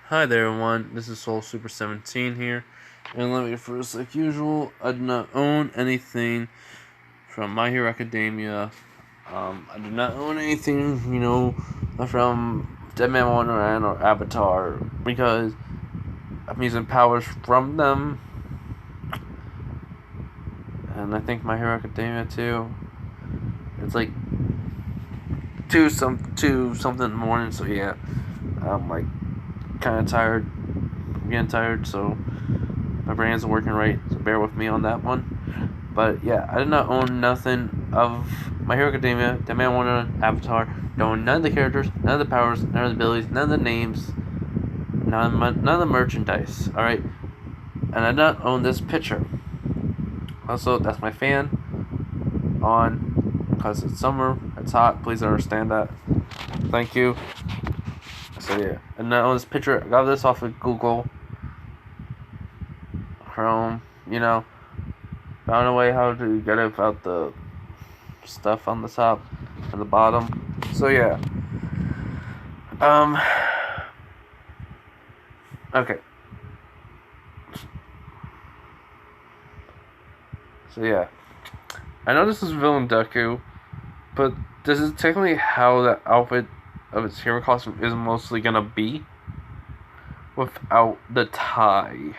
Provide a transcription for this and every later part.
Hi there, everyone. This is Soul Super 17 here, and let me first, like usual, I do not own anything from My Hero Academia. I do not own anything, from Deadman Wonderland or Avatar because I'm using powers from them, and I think My Hero Academia too. It's like two something in the morning, so yeah, I'm like kind of tired. I'm getting tired, so my brain isn't working right. So bear with me on that one. But yeah, I did not own nothing of My Hero Academia, Deadman Wonderland, Avatar. Don't own none of the characters, none of the powers, none of the abilities, none of the names, none of the merchandise. All right, and I did not own this picture. Also, that's my fan on because it's summer, it's hot. Please understand that. Thank you. So yeah, and I own this picture. I got this off of Google Chrome. Found a way how to get it without the stuff on the top and the bottom. So yeah. Um. Okay. So yeah, I know this is villain Deku, but this is technically how the outfit of its hero costume is mostly gonna be, without the tie.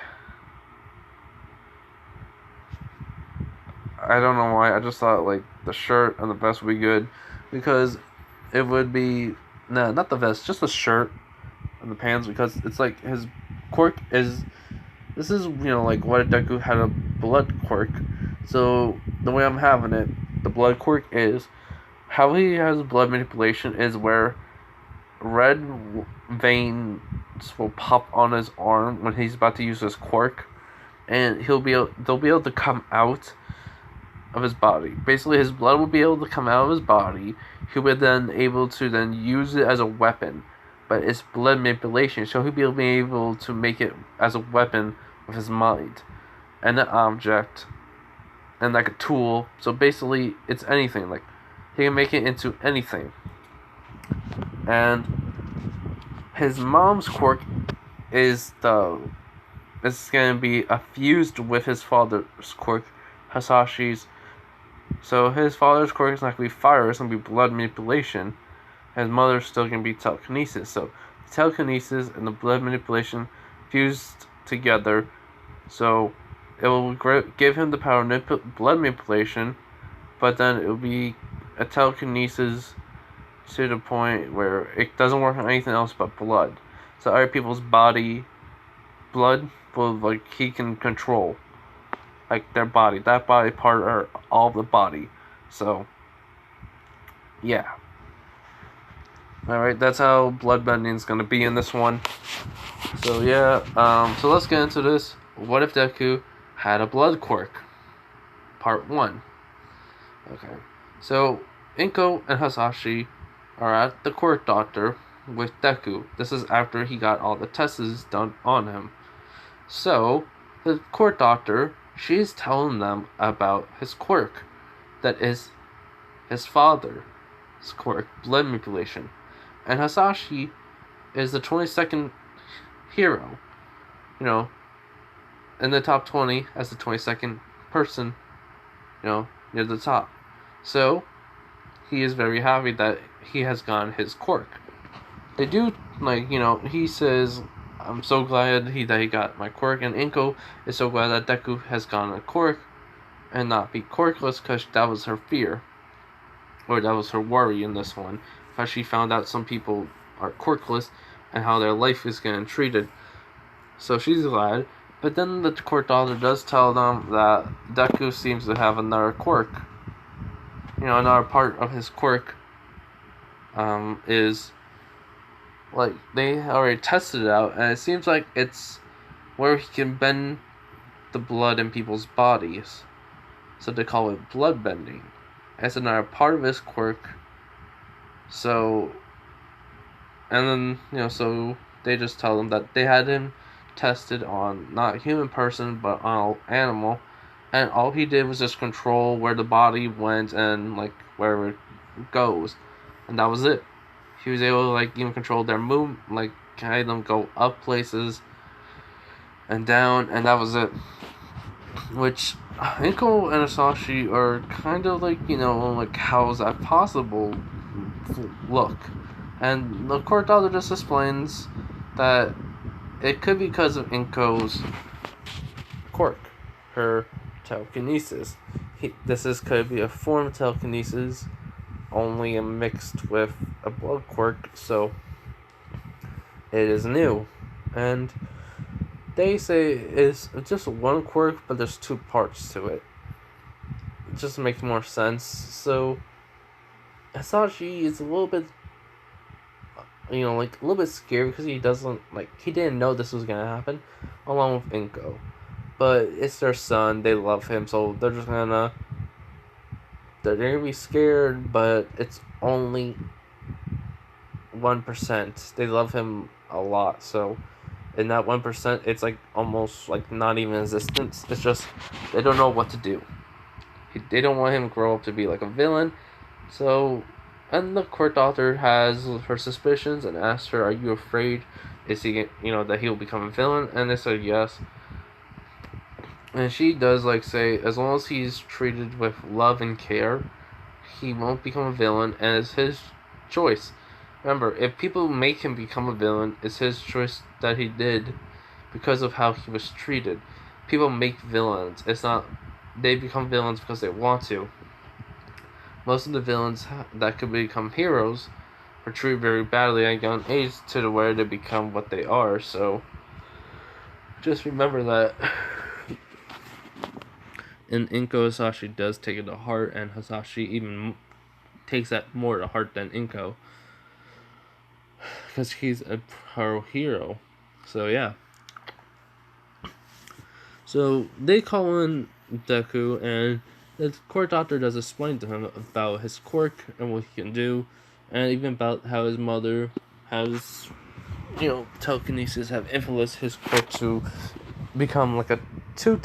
I don't know why. I just thought like the shirt and the vest would be good, because it would be not the vest, just the shirt and the pants, because it's like his quirk is. This is like what Deku had a blood quirk. So the way I'm having it, the blood quirk is how he has blood manipulation is where red veins will pop on his arm when he's about to use his quirk, and they'll be able to come out of his body. Basically, his blood will be able to come out of his body. He'll be then able to then use it as a weapon, but it's blood manipulation, so he'll be able to make it as a weapon with his mind and an object and like a tool. So basically, it's anything. Like he can make it into anything. And his mom's quirk is gonna be fused with his father's quirk, Hasashi's. So his father's quirk is not gonna be fire; it's gonna be blood manipulation. His mother's still gonna be telekinesis. So telekinesis and the blood manipulation fused together. So it will give him the power of blood manipulation, but then it will be a telekinesis to the point where it doesn't work on anything else but blood. So other people's blood will he can control, like their body, that body part or all the body. So yeah, all right, that's how bloodbending is gonna be in this one. So yeah, so let's get into this. What if Deku had a blood quirk? Part 1. Okay, so Inko and Hasashi are at the court doctor with Deku. This is after he got all the tests done on him. So, the court doctor, she's telling them about his quirk. That is his father's quirk, blood manipulation. And Hasashi is the 22nd hero. In the top 20 as the 22nd person, near the top. So, he is very happy that he has gotten his quirk. They do, he says, I'm so glad that he got my quirk, and Inko is so glad that Deku has gotten a quirk and not be quirkless, because that was her fear, or that was her worry in this one, because she found out some people are quirkless and how their life is getting treated. So she's glad, but then the court doctor does tell them that Deku seems to have another quirk. Another part of his quirk is like they already tested it out, and it seems like it's where he can bend the blood in people's bodies. So they call it blood bending. It's another part of his quirk. So, and then so they just tell him that they had him tested on not a human person but on an animal, and all he did was just control where the body went and like where it goes, and that was it. He was able to even control their move, like guide them go up places and down, and that was it. Which Inko and Asashi are kind of like, like, how is that possible look? And the court doctor just explains that it could be because of Inko's quirk, her telekinesis. This could be a form of telekinesis, only mixed with a blood quirk, so it is new. And they say it's just one quirk, but there's two parts to it. It just makes more sense. So Hisashi is a little bit, a little bit scared because he didn't know this was gonna happen, along with Inko. But it's their son, they love him, so they're gonna be scared, but it's only 1%. They love him a lot, so in that 1%, it's like almost like not even existence. It's just they don't know what to do. They don't want him to grow up to be like a villain. So, and the court doctor has her suspicions and asks her, "Are you afraid? Is he, that he will become a villain?" And they said yes. And she does say, as long as he's treated with love and care, he won't become a villain, and it's his choice. Remember, if people make him become a villain, it's his choice that he did because of how he was treated. People make villains. It's not they become villains because they want to. Most of the villains that could become heroes are treated very badly at a young age to the where they become what they are. So just remember that. And Inko Hisashi does take it to heart, and Hisashi even takes that more to heart than Inko, because he's her hero. So yeah. So they call in Deku, and the court doctor does explain to him about his quirk and what he can do, and even about how his mother has, telekinesis have influenced his quirk to become like two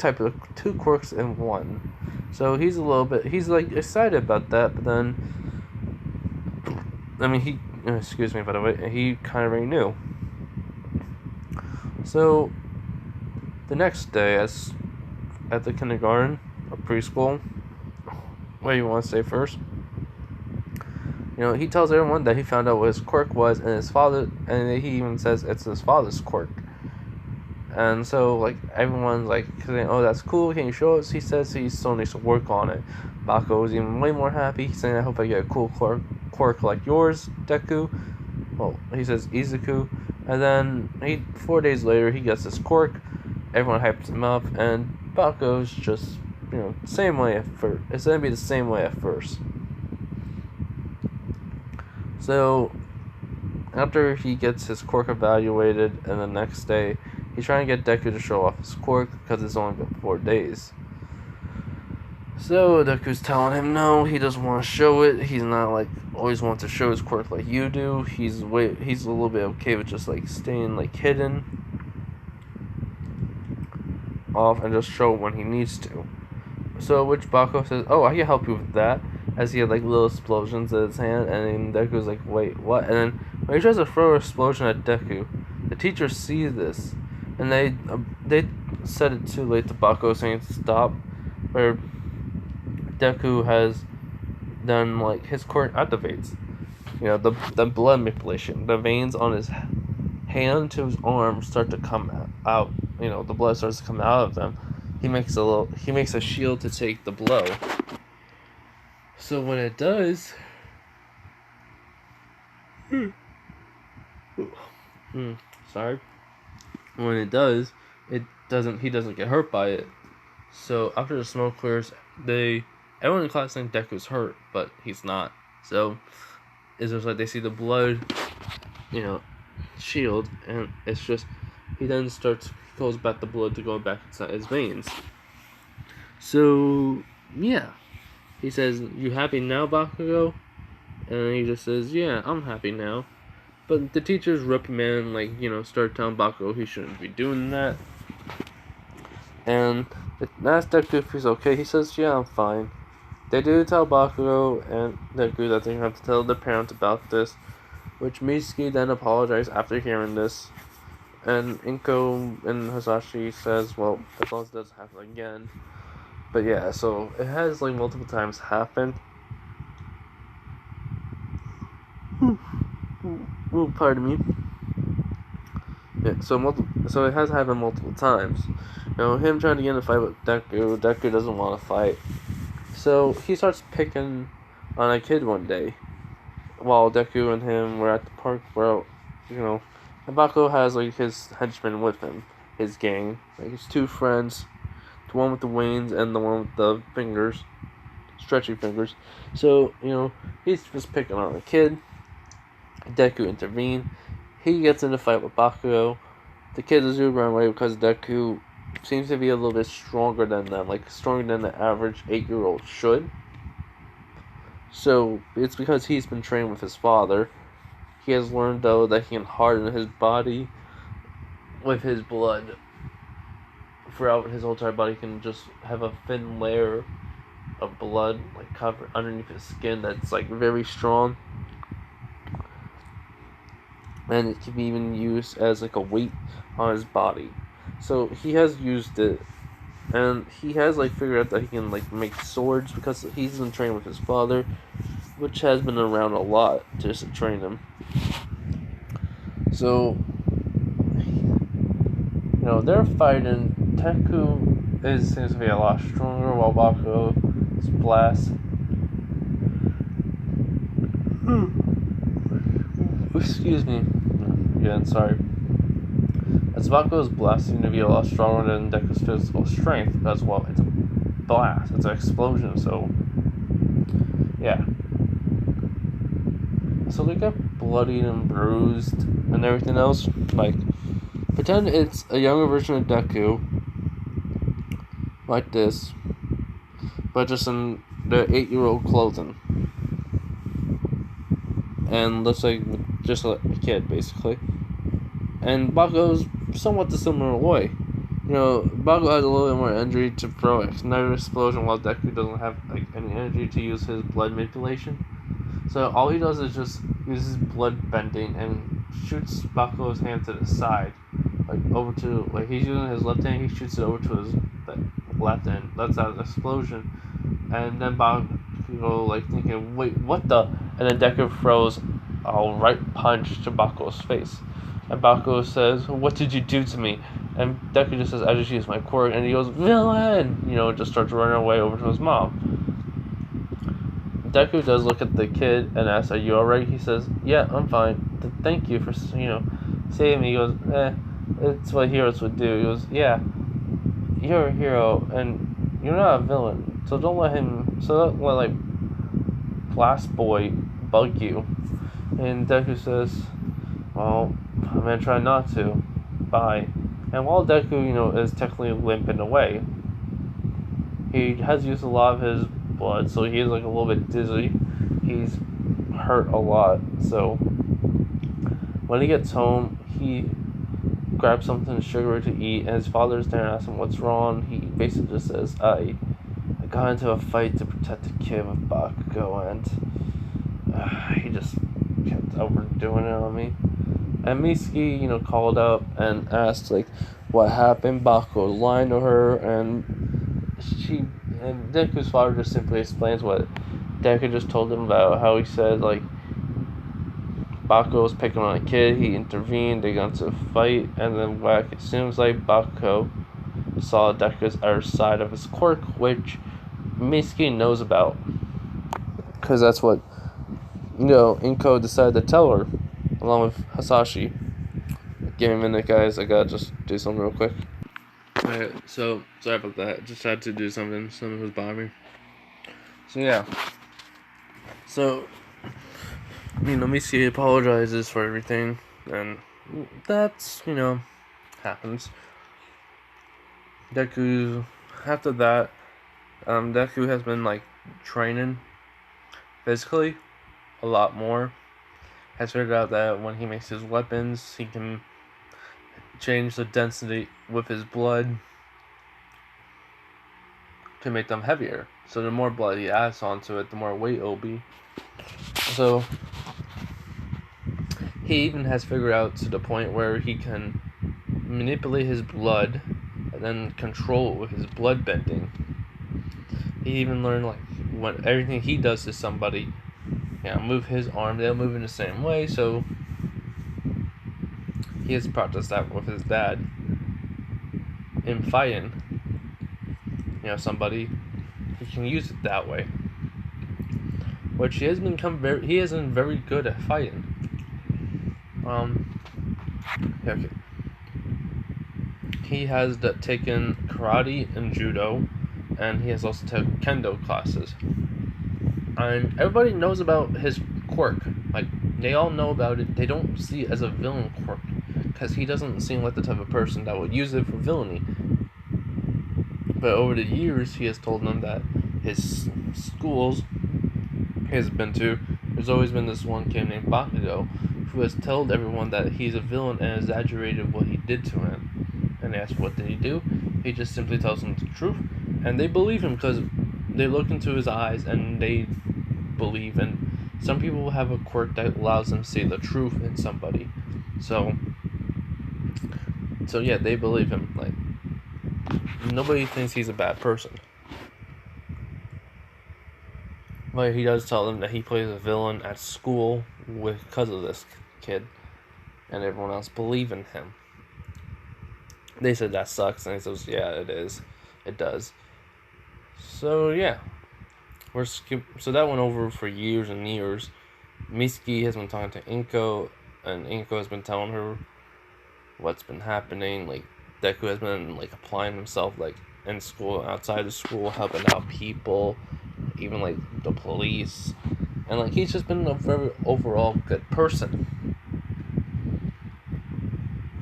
quirks in one. So he's excited about that, but then excuse me, by the way, he kind of already knew. So the next day, at the kindergarten or preschool, what do you want to say first? He tells everyone that he found out what his quirk was, and he even says it's his father's quirk. And so, everyone's saying, "Oh, that's cool, can you show us?" He says he still needs to work on it. Bako is even way more happy. He's saying, "I hope I get a cool quirk like yours, Deku." Well, he says Izuku. And then, 4 days later, he gets his quirk. Everyone hypes him up, and Bako's just, same way at first. It's going to be the same way at first. So, after he gets his quirk evaluated, and the next day, he's trying to get Deku to show off his quirk because it's only been 4 days. So Deku's telling him no, he doesn't want to show it. He's not always wants to show his quirk like you do. He's a little bit okay with just staying hidden off and just show it when he needs to. So which Bako says, "Oh, I can help you with that," as he had little explosions in his hand, and then Deku's "Wait, what?" And then when he tries to throw an explosion at Deku, the teachers see this, and they said it too late to Bako saying stop, where Deku has done his quirk activates. The blood manipulation. The veins on his hand to his arm start to come out. The blood starts to come out of them. He makes a shield to take the blow. So when it does, sorry. When it does, he doesn't get hurt by it. So after the smoke clears, everyone in class thinks Deku's hurt, but he's not. So it's just they see the blood, shield, and it's just he then goes back the blood to go back inside his veins. So yeah, he says, "You happy now, Bakugo?" And he just says, "Yeah, I'm happy now." But the teachers reprimand, start telling Bakugo he shouldn't be doing that. And that's Deku if he's okay. He says, "Yeah, I'm fine." They do tell Bakugo and Deku that they have to tell their parents about this, which Mitsuki then apologized after hearing this. And Inko and Hasashi says, well, as long as it doesn't happen again. But yeah, so it has like multiple times happened. Ooh, pardon me. Yeah, so it has happened multiple times. You know, him trying to get in a fight with Deku. Deku doesn't want to fight. So he starts picking on a kid one day. While Deku and him were at the park, where, you know, and Bakugo has like his henchmen with him, his gang, like his two friends, the one with the wings and the one with the fingers, stretchy fingers. So you know he's just picking on a kid. Deku intervened. He gets in a fight with Bakugo. The kid does run away because Deku seems to be a little bit stronger than them, like stronger than the average 8-year-old should. So it's because he's been trained with his father. He has learned, though, that he can harden his body with his blood. Throughout his whole entire body, he can just have a thin layer of blood, like, covered underneath his skin that's, like, very strong. And it can be even used as, like, a weight on his body. So he has used it. And he has, like, figured out that he can, like, make swords because he's been trained with his father, which has been around a lot just to train him. So, you know, they're fighting. Deku seems to be a lot stronger, while Bakugo's blast. Excuse me. Again, sorry. As Bakugo's blast seems to be a lot stronger than Deku's physical strength, because, well, it's a blast, it's an explosion, so yeah. So they get bloodied and bruised and everything else. Like, pretend it's a younger version of Deku, like this, but just in the 8-year-old clothing. And looks like just like a kid, basically. And Bakugo's somewhat the similar way. You know, Bakugo has a little bit more energy to throw another explosion, while Deku doesn't have like any energy to use his blood manipulation. So all he does is just uses blood bending and shoots Bakugo's hand to the side, like over to, like he's using his left hand, he shoots it over to his left hand. That's out an explosion, and then Bakugo like thinking, wait, what the? And then Deku throws a right punch to Bakugo's face, and Bakugo says, "What did you do to me?" And Deku just says, "I just used my quirk," and he goes, "Villain!" You know, just starts running away over to his mom. Deku does look at the kid and asks, "Are you alright?" He says, "Yeah, I'm fine. Thank you for, saving me." He goes, "It's what heroes would do." He goes, "Yeah, you're a hero, and you're not a villain. So don't let like Blast Boy bug you." And Deku says, "Well, I'm gonna try not to. Bye." And while Deku, is technically limping away, he has used a lot of his blood, so he's like a little bit dizzy. He's hurt a lot, so when he gets home, he grabs something sugary to eat, and his father's there and asks him what's wrong. He basically just says, I got into a fight to protect the kid with Bakugo, and he just kept overdoing it on me. And Mitsuki, called up and asked, like, what happened. Bakugo lied to her, and Deku's father just simply explains what Deku just told him about how he said, like, Bakugo was picking on a kid, he intervened, they got into a fight, and then it seems like Bakugo saw Deku's other side of his quirk, which Mitsuki knows about. Because that's what, Inko decided to tell her, along with Hasashi. Give me a minute, guys, I gotta just do something real quick. Alright, so, sorry about that, just had to do something was bothering me. So, yeah. So, Mitsuki apologizes for everything, and that's, happens. Deku, after that, Deku has been, like, training physically a lot more. Has figured out that when he makes his weapons, he can change the density with his blood to make them heavier. So the more blood he adds onto it, the more weight it'll be. So He even has figured out to the point where he can manipulate his blood and then control it with his blood bending. He even learned like when everything he does to somebody, move his arm, they'll move in the same way. So he has practiced that with his dad in fighting. Somebody, he can use it that way. Which he has been very good at fighting. Okay. He has taken karate and judo, and he has also taken kendo classes. And everybody knows about his quirk. Like, they all know about it. They don't see it as a villain quirk, because he doesn't seem like the type of person that would use it for villainy. But over the years, he has told them that his schools he has been to, there's always been this one kid named Bakugo who has told everyone that he's a villain and exaggerated what he did to him. And they ask, what did he do? He just simply tells them the truth, and they believe him because they look into his eyes and they believe. And some people have a quirk that allows them to see the truth in somebody. So yeah, they believe him. Like, nobody thinks he's a bad person. But he does tell them that he plays a villain at school because of this kid, and everyone else believe in him. They said that sucks, and he says, yeah, it is. It does. So, yeah. So that went over for years and years. Mitsuki has been talking to Inko, and Inko has been telling her what's been happening. Like, Deku has been, like, applying himself, like, in school, outside of school, helping out people, even, like, the police. And, like, he's just been a very overall good person.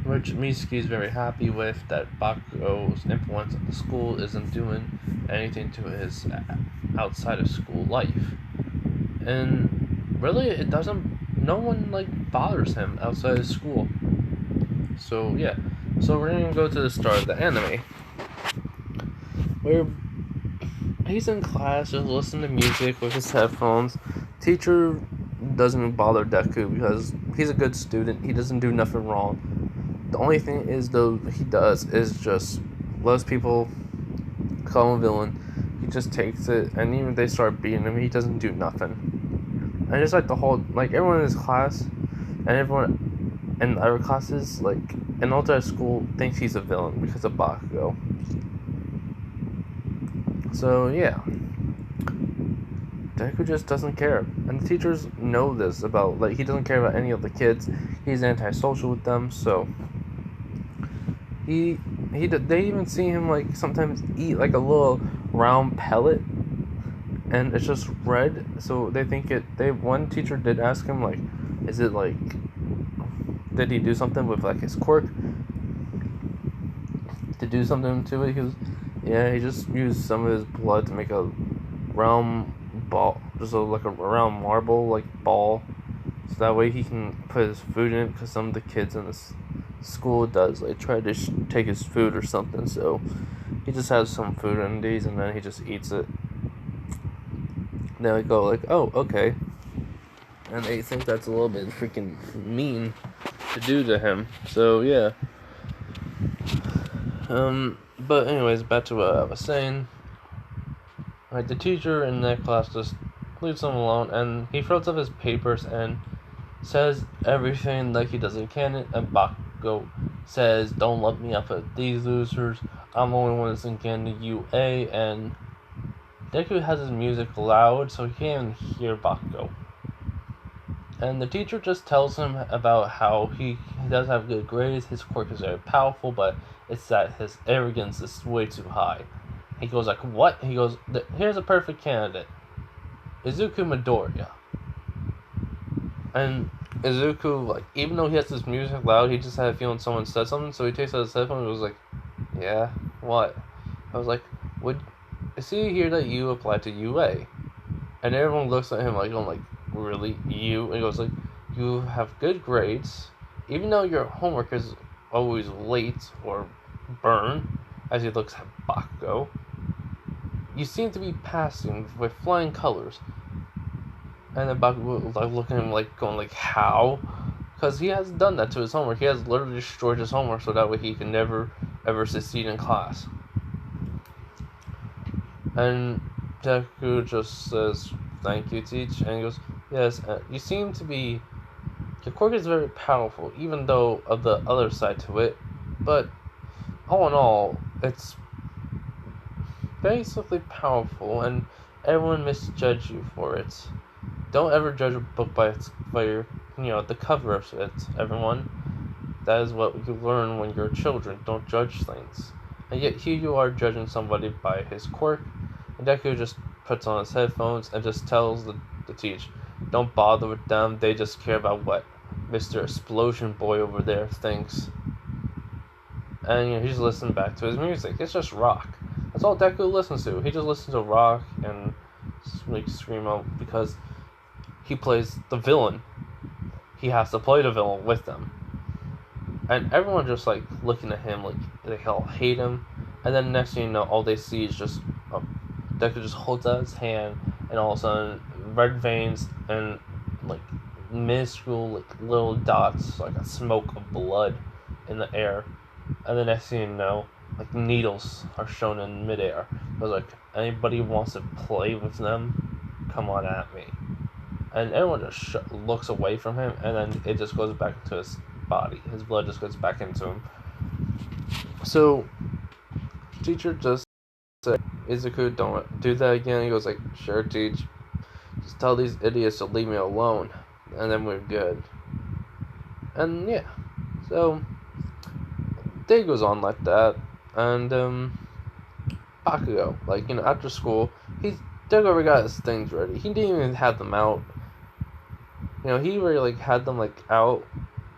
Which Mitsuki is very happy with, that Bakugo's influence at the school isn't doing anything to his outside of school life. And really, it doesn't, no one, like, bothers him outside of school. So, yeah. So we're gonna go to the start of the anime, where he's in class, just listening to music with his headphones. Teacher doesn't bother Deku because he's a good student. He doesn't do nothing wrong. The only thing is, though, he does is just loves people, call him a villain. He just takes it, and even if they start beating him, he doesn't do nothing. And just like the whole, like, everyone in his class and everyone in other classes, like, in alternate school, thinks he's a villain because of Bakugo. So, yeah. Deku just doesn't care. And the teachers know this about, like, he doesn't care about any of the kids. He's antisocial with them, so they even see him, like, sometimes eat, like, a little round pellet, and it's just red, so they think one teacher did ask him, like, is it, like, did he do something with, like, his quirk to do something to it? He was, yeah, he just used some of his blood to make a round ball, just like a round marble, like, ball, so that way he can put his food in it, because some of the kids in this school does, like, try to take his food or something, so he just has some food in these, and then he just eats it. Then they go, like, oh, okay, and they think that's a little bit freaking mean to do to him, so, yeah. But anyways, back to what I was saying. Like, the teacher in that class just leaves him alone, and he throws up his papers and says everything like he does in canon, and Bakugo says, don't let me up at these losers, I'm the only one that's in canon UA, and Deku has his music loud, so he can't even hear Bakugo. And the teacher just tells him about how he does have good grades, his quirk is very powerful, but it's that his arrogance is way too high. He goes like, what? He goes, here's a perfect candidate. Izuku Midoriya. And Izuku, like, even though he has this music loud, he just had a feeling someone said something, so he takes out his headphone and was like, yeah, what? I was like, I see here that you applied to UA. And everyone looks at him like, I'm like, really? You? And he goes like, you have good grades, even though your homework is always late or burn, as he looks at Bakugo. You seem to be passing with flying colors. And then Bakugo was like looking at him like, going like, how? Because he has done that to his homework. He has literally destroyed his homework so that way he can never, ever succeed in class. And Deku just says, "Thank you, Teach." And he goes, "Yes, you seem to be... Your quirk is very powerful, even though of the other side to it. But all in all, it's basically powerful, and everyone misjudge you for it. Don't ever judge a book by the cover of it, everyone. That is what you learn when you're children. Don't judge things. And yet here you are judging somebody by his quirk." And Deku just puts on his headphones and just tells the teach, "Don't bother with them. They just care about what Mr. Explosion Boy over there thinks." And he's listening back to his music. It's just rock. That's all Deku listens to. He just listens to rock and like screamo because he plays the villain. He has to play the villain with them. And everyone just like looking at him like they all hate him. And then next thing you know, all they see is just Deku just holds out his hand, and all of a sudden, red veins and like minuscule like little dots, like a smoke of blood in the air. And the next thing you know, like needles are shown in midair. It was like, anybody wants to play with them, come on at me. And everyone just looks away from him, and then it just goes back into his body. His blood just goes back into him. So, teacher just said, "Izuku, don't do that again." He goes like, "Sure, teach. Just tell these idiots to leave me alone, and then we're good." And yeah, so day goes on like that, and Bakugo, like after school, Deku already got his things ready. He didn't even have them out. He already like had them like out,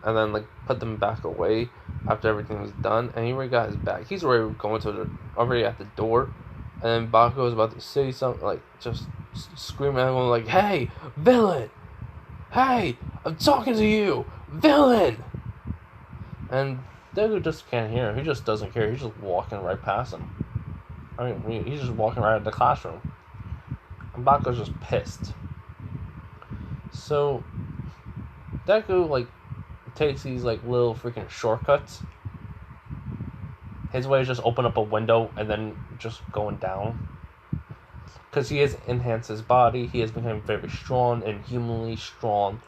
and then like put them back away after everything was done, and he already got his bag. He's already already at the door, and then Bakugo was about to say something, like just screaming at everyone like, "Hey, villain! Hey, I'm talking to you, villain!" And Deku just can't hear him. He just doesn't care. He's just walking right past him. I mean, he's just walking right out the classroom. And Bakugo's just pissed. So Deku like takes these like little freaking shortcuts. His way is just open up a window and then just going down. Because he has enhanced his body, he has become very strong and humanly strong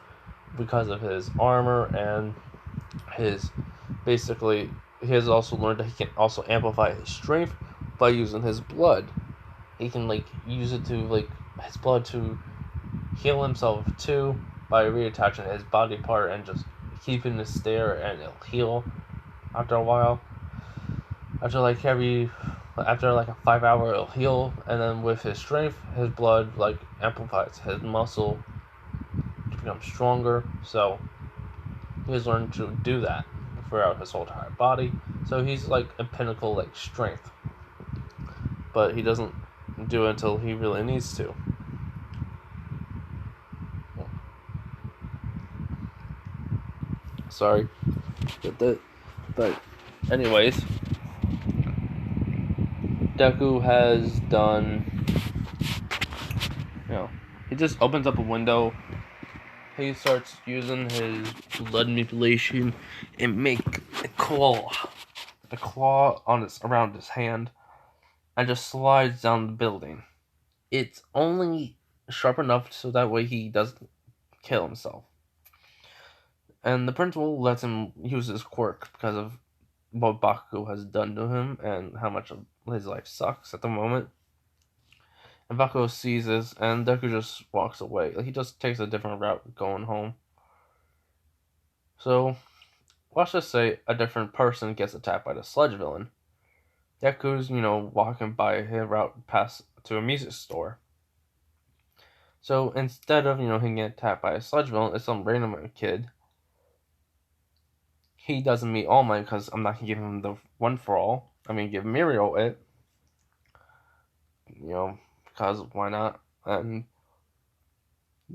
because of his armor and his basically. He has also learned that he can also amplify his strength by using his blood. He can like use it to like his blood to heal himself too by reattaching his body part and just keeping it there, and it'll heal after a while. After like a 5 hour, it'll heal, and then with his strength, his blood like amplifies his muscle to become stronger. So he has learned to do that throughout his whole entire body. So he's like a pinnacle like strength, but he doesn't do it until he really needs to. Sorry, but anyways, Deku has done. He just opens up a window. He starts using his blood manipulation and make a claw around his hand, and just slides down the building. It's only sharp enough so that way he doesn't kill himself. And the principal lets him use his quirk because of what Bakugo has done to him and how much of his life sucks at the moment. And Bakugo sees this, and Deku just walks away. Like, he just takes a different route going home. So, let's just say a different person gets attacked by the sludge villain. Deku's, walking by his route past to a music store. So, instead of, him getting attacked by a sludge villain, it's some random kid. He doesn't meet All Might because I'm not going to give him the one for all. I'm going to give Muriel it. Because why not? And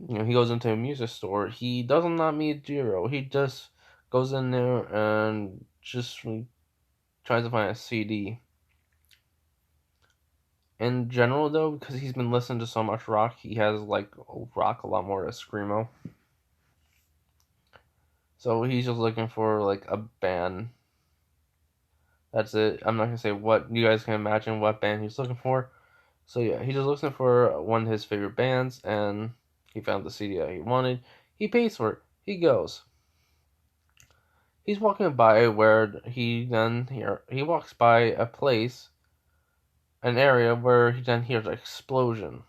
he goes into a music store. He does not meet Jiro. He just goes in there and just tries to find a CD. In general, though, because he's been listening to so much rock, he has like rock a lot more to screamo. So he's just looking for like a band. That's it. I'm not gonna say what you guys can imagine what band he's looking for. So yeah, he just looking for one of his favorite bands, and he found the CD that he wanted. He pays for it. He goes. He's walking by where he walks by a place, an area where he then hears an explosion.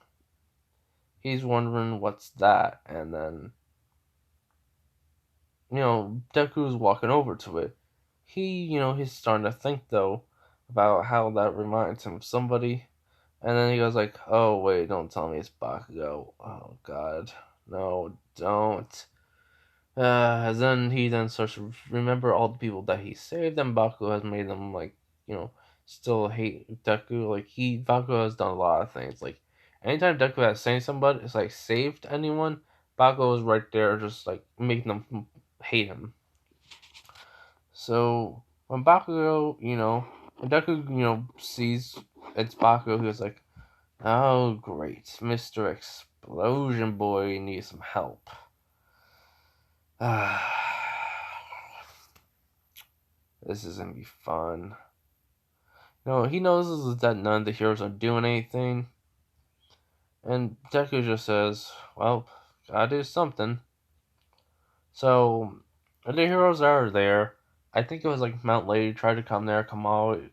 He's wondering what's that, and then Deku's walking over to it. He's starting to think though about how that reminds him of somebody, and then he goes like, "Oh wait, don't tell me it's Bakugo. Oh God, no, don't." And then he then starts to remember all the people that he saved, and Bakugo has made them like, you know, still hate Deku. Like Bakugo has done a lot of things. Like anytime Deku has saved somebody, it's like saved anyone, Bakugo is right there, just like making them hate him. So when when Deku, sees it's Bakugo, he was like, "Oh great, Mr. Explosion Boy needs some help." This is gonna be fun. He knows that none of the heroes are doing anything. And Deku just says, well, gotta do something. So, the heroes are there. I think it was like Mount Lady tried to come there, Kamali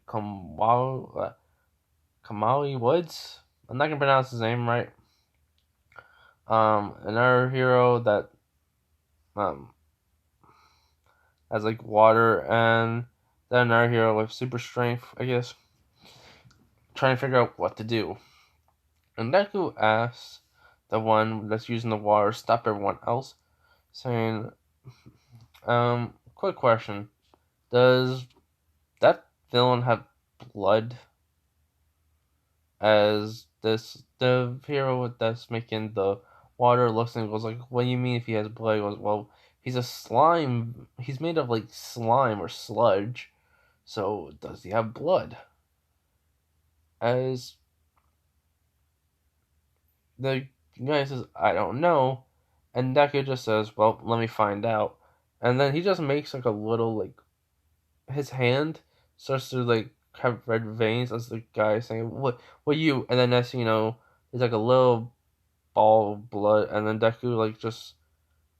Woods? I'm not gonna pronounce his name right. Another hero that um has like water, and then another hero with super strength, I guess, trying to figure out what to do. And Deku asks the one that's using the water stop everyone else, saying, quick question. Does that villain have blood? As the hero that's making the water looks and goes like, what do you mean if he has blood? He goes, well, he's a slime. He's made of like slime or sludge. So does he have blood? As the guy says, I don't know. And Deku just says, well, let me find out. And then he just makes like a little, like, his hand starts to, like, have red veins as the guy saying, what you? And then next thing you know, there's like a little ball of blood. And then Deku, like, just,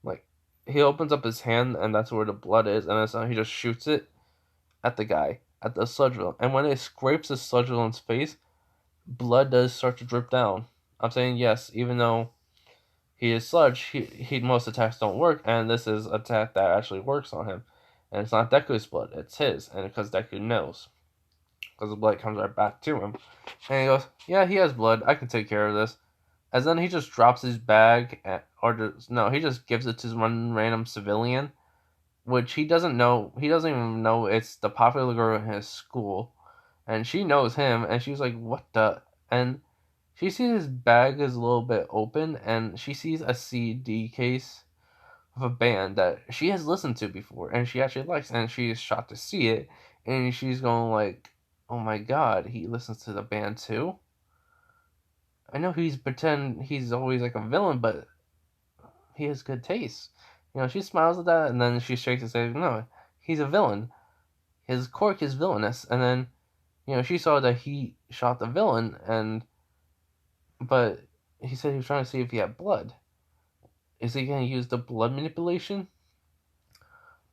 like, he opens up his hand and that's where the blood is. And then he just shoots it at the guy, at the sludge villain. And when it scrapes the sludge villain's face, blood does start to drip down. I'm saying yes, even though he is sludge, he most attacks don't work, and this is an attack that actually works on him. And it's not Deku's blood, it's his, and because Deku knows. Because the blood comes right back to him. And he goes, yeah, he has blood, I can take care of this. And then he just drops his bag, he just gives it to one random civilian, which he doesn't know, he doesn't even know it's the popular girl in his school. And she knows him, and she's like, what the? And she sees his bag is a little bit open, and she sees a CD case of a band that she has listened to before, and she actually likes, and she is shocked to see it, and she's going like, "Oh my God, he listens to the band too." I know he's always like a villain, but he has good taste. She smiles at that, and then she shakes and says, "No, he's a villain. His quirk is villainous." And then, she saw that he shot the villain, but he said he was trying to see if he had blood. Is he going to use the blood manipulation?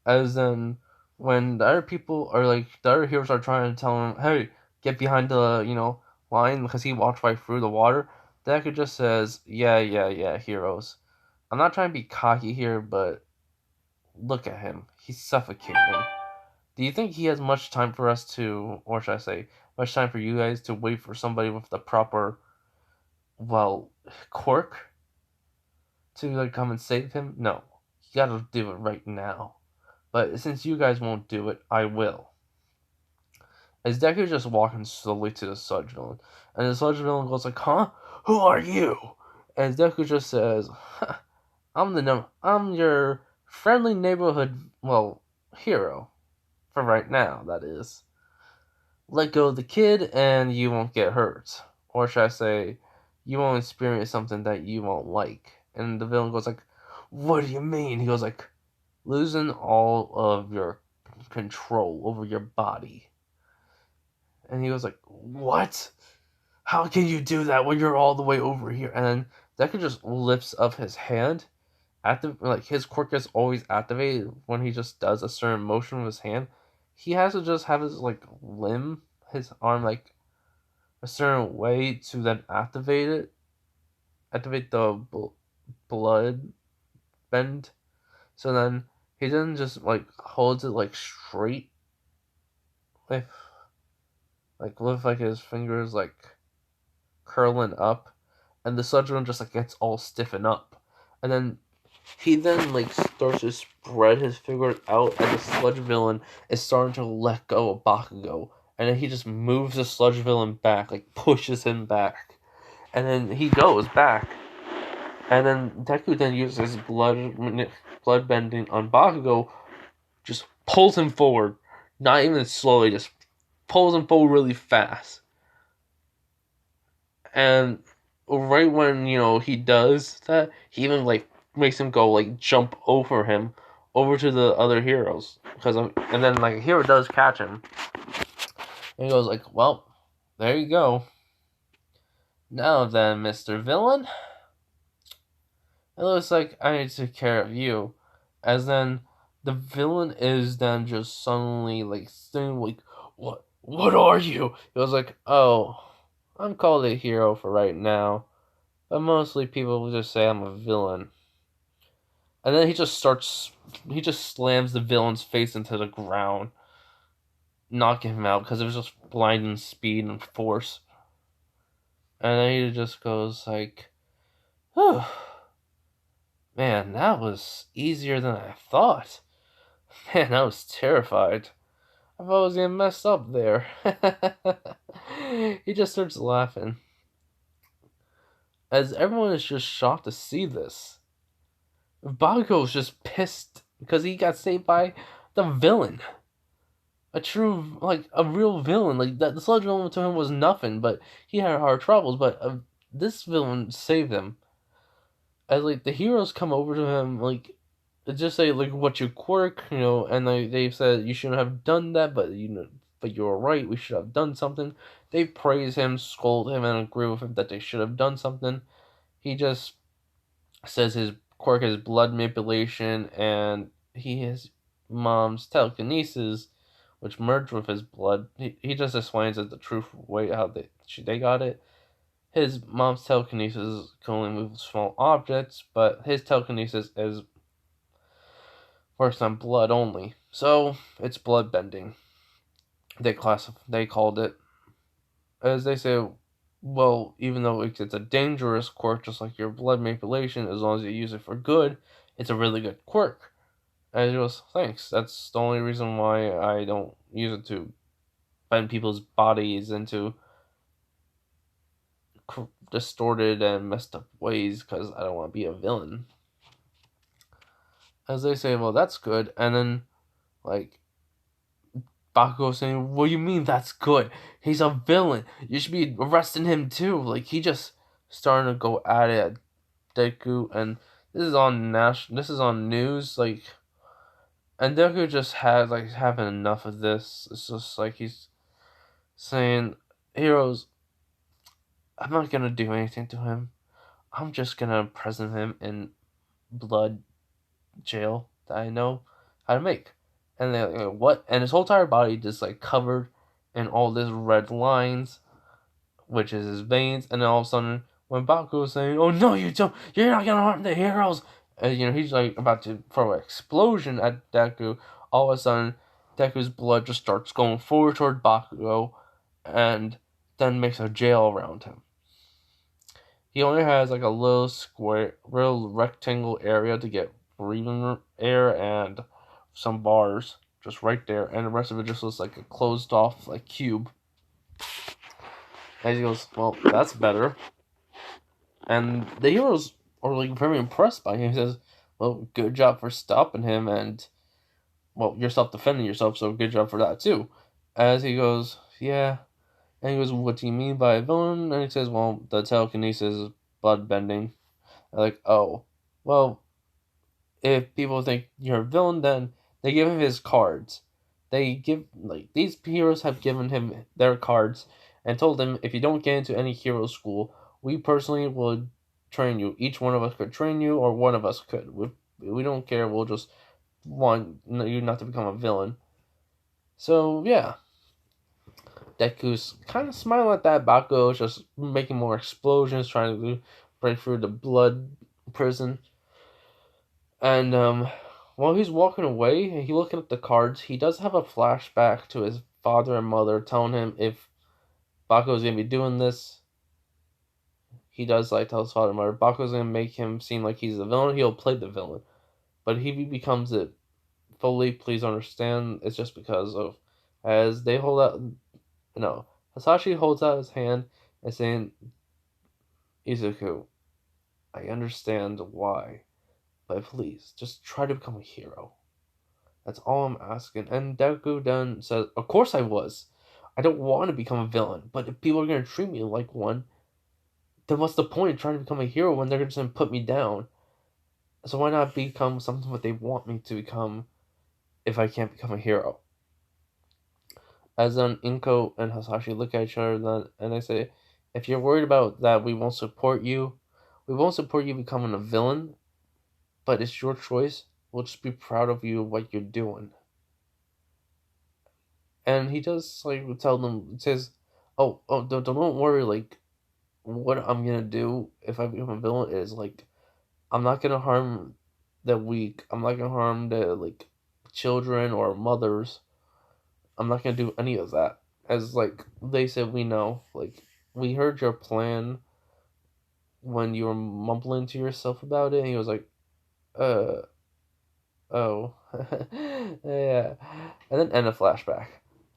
As in, when the other people are like, the other heroes are trying to tell him, hey, get behind the, line because he walked right through the water, Deku just says, yeah, heroes. I'm not trying to be cocky here, but look at him. He's suffocating. Do you think he has much time for us to, or should I say, much time for you guys to wait for somebody with the proper, well, quirk to like come and save him? No. You gotta do it right now. But since you guys won't do it, I will. As Deku's just walking slowly to the sludge villain, and the sludge villain goes like, "Huh? Who are you?" And Deku just says, huh, I'm your friendly neighborhood, well, hero. For right now, that is. Let go of the kid and you won't get hurt. Or should I say, you won't experience something that you won't like. And the villain goes like, what do you mean? He goes like, losing all of your control over your body. And he was like, what? How can you do that when you're all the way over here? And then Deku just lifts up his hand. Like his quirk is always activated when he just does a certain motion with his hand. He has to just have his like limb, his arm like a certain way to then activate the blood bend. So then he doesn't just like holds it like straight, with his fingers like curling up, and the sludge villain just like gets all stiffened up, and then he then like starts to spread his fingers out, and the sludge villain is starting to let go of Bakugo, and then he just moves the sludge villain back, like pushes him back, and then he goes back, and then Deku then uses blood bending on Bakugo, just pulls him forward, not even slowly, just pulls him forward really fast. And right when, he does that, he even, like, makes him go, like, jump over him, over to the other heroes. And then, like, a hero does catch him. And he goes, like, well, there you go. Now then, Mr. Villain, it looks like I need to take care of you. As then, the villain is then just suddenly, like, saying, like, what are you? It was like, oh, I'm called a hero for right now, but mostly people will just say I'm a villain. And then he just slams the villain's face into the ground, knocking him out because it was just blinding speed and force. And then he just goes like, "Whew, man, that was easier than I thought. Man, I was terrified. I thought I was gonna mess up there." He just starts laughing, as everyone is just shocked to see this. Bakugo is just pissed because he got saved by the villain. A real villain. Like, that, the sludge villain to him was nothing, but he had hard troubles, but this villain saved him. As, like, the heroes come over to him, like, just say, like, what's your quirk, and they've said, you shouldn't have done that, but you're right, we should have done something. They praise him, scold him, and agree with him that they should have done something. He just says his quirk is blood manipulation, and his mom's telekinesis, which merged with his blood. He just explains it the truth way how they got it. His mom's telekinesis can only move small objects, but his telekinesis works on blood only. So it's blood bending. They called it, as they say. Well, even though it's a dangerous quirk, just like your blood manipulation, as long as you use it for good, it's a really good quirk. And he goes, thanks. That's the only reason why I don't use it to bend people's bodies into distorted and messed up ways, because I don't want to be a villain. As they say, well, that's good. And then, like, Bakugo saying, what do you mean that's good? He's a villain. You should be arresting him too. Like, he just starting to go at it at Deku, and this is on news, like, and Deku just has, like, having enough of this. It's just like he's saying, heroes, I'm not gonna do anything to him. I'm just gonna imprison him in blood jail that I know how to make. And they're like, what? And his whole entire body just, like, covered in all these red lines, which is his veins. And then all of a sudden, when Bakugo is saying, oh no, you don't, you're not gonna harm the heroes, and he's like about to throw an explosion at Deku, all of a sudden Deku's blood just starts going forward toward Bakugo, and then makes a jail around him. He only has like a little real rectangle area to get breathing air and some bars just right there, and the rest of it just looks like a closed off like cube. And he goes, well, that's better. And the heroes are like very impressed by him. He says, well, good job for stopping him, and well, you're self-defending yourself, so good job for that too. As he goes, yeah. And he goes, what do you mean by a villain? And he says, well, the telekinesis is blood bending. I'm like, oh, well, if people think you're a villain, then they give him his cards. They give like these heroes have given him their cards and told him if you don't get into any hero school, we personally will train you. Each one of us could train you, or one of us could. We don't care. We'll just want you not to become a villain. So yeah, Deku's kind of smiling at that. Bakugo's just making more explosions, trying to break through the blood prison. And while he's walking away and he looking at the cards, he does have a flashback to his father and mother telling him if Bakugo's gonna be doing this, he does like tell his father and mother Bakugo's gonna make him seem like he's the villain. He'll play the villain, but if he becomes it fully, please understand it's just because of as they hold out. No, Hasashi holds out his hand and saying, "Izuku, I understand why, but please just try to become a hero. That's all I'm asking." And Deku then says, "Of course I was. I don't want to become a villain, but if people are going to treat me like one, then what's the point of trying to become a hero when they're just going to put me down? So why not become something what they want me to become if I can't become a hero?" As then Inko and Hasashi look at each other then, and they say, "If you're worried about that, we won't support you. We won't support you becoming a villain, but it's your choice. We'll just be proud of you what you're doing." And he does like tell them, it says, "Oh, don't worry. Like, what I'm gonna do if I become a villain is like, I'm not gonna harm the weak. I'm not gonna harm the like children or mothers. I'm not gonna do any of that." As like they said, we know, like we heard your plan when you were mumbling to yourself about it. And he was like, uh, oh, yeah. And then end a flashback.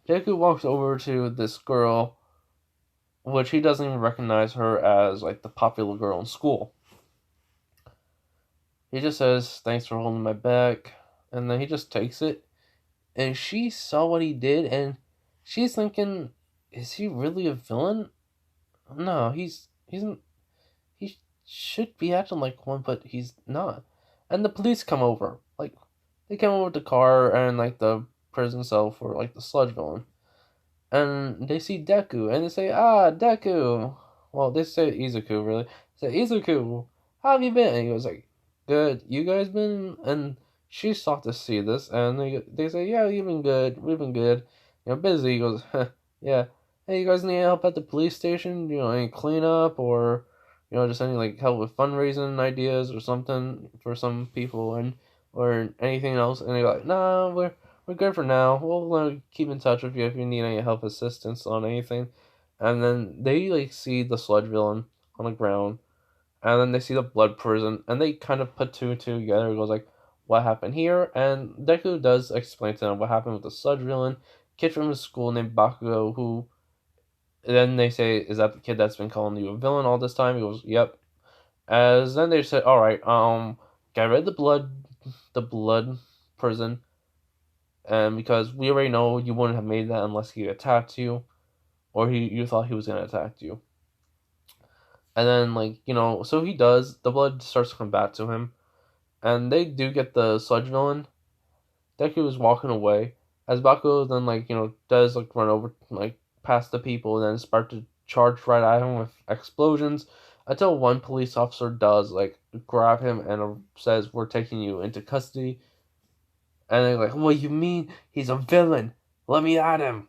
Deku walks over to this girl, which he doesn't even recognize her as like the popular girl in school. He just says, "Thanks for holding my back," and then he just takes it. And she saw what he did, and she's thinking, "Is he really a villain? No, he's he should be acting like one, but he's not." And the police come over, like they come over with the car and like the prison cell for like the sludge villain. And they see Deku, and they say, "Ah, Deku." Well, they say Izuku, really. They say, "Izuku, how have you been?" And he goes like, "Good. You guys been?" And she's shocked to see this, and they say, "Yeah, you've been good. We've been good. Busy." He goes, "Huh, yeah. Hey, you guys need help at the police station? Any cleanup or, just any like help with fundraising ideas or something for some people and or anything else?" And they go like, "Nah, we're good for now. We'll keep in touch with you if you need any help, assistance on anything." And then they like see the sludge villain on the ground, and then they see the blood prison, and they kind of put two and two together. It goes like, what happened here? And Deku does explain to them what happened with the sludge villain, kid from his school named Bakugo, who then they say, "Is that the kid that's been calling you a villain all this time?" He goes, "Yep." As then they said, "All right, get rid of the blood prison." And because we already know you wouldn't have made that unless he attacked you, or you thought he was gonna attack you. And then so he does. The blood starts to come back to him, and they do get the sludge villain. Deku is walking away as Bakugo then does run over past the people and then start to charge right at him with explosions until one police officer does grab him and says, "We're taking you into custody." And they're like, "What you mean? He's a villain. Let me at him."